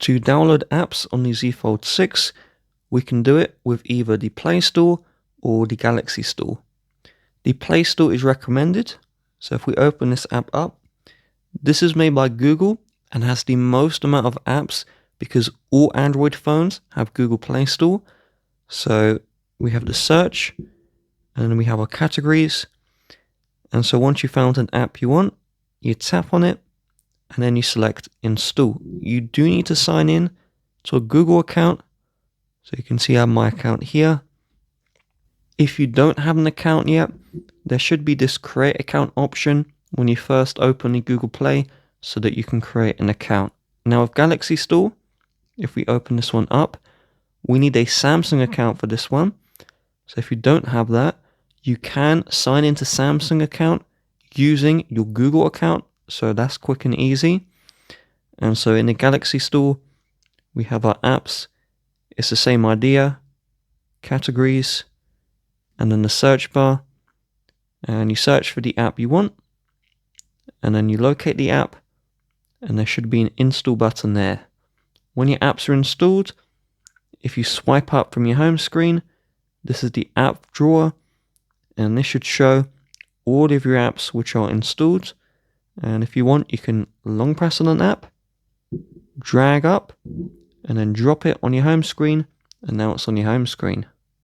To download apps on the Z Fold 6, we can do it with either the Play Store or the Galaxy Store. The Play Store is recommended, so if we open this app up, this is made by Google and has the most amount of apps because all Android phones have Google Play Store. So we have the search, and then we have our categories. And so once you found an app you want, you tap on it, and then you select install. You do need to sign in to a Google account. So you can see I have my account here. If you don't have an account yet, there should be this create account option when you first open the Google Play so that you can create an account. Now with Galaxy Store, if we open this one up, we need a Samsung account for this one. So if you don't have that, you can sign into Samsung account using your Google account. So that's quick and easy. And so in the Galaxy Store, we have our apps. It's the same idea, categories, and then the search bar. And you search for the app you want, and then you locate the app, and there should be an install button there. When your apps are installed, if you swipe up from your home screen, this is the app drawer, and this should show all of your apps which are installed. And if you want, you can long press on an app, drag up, and then drop it on your home screen, and now it's on your home screen.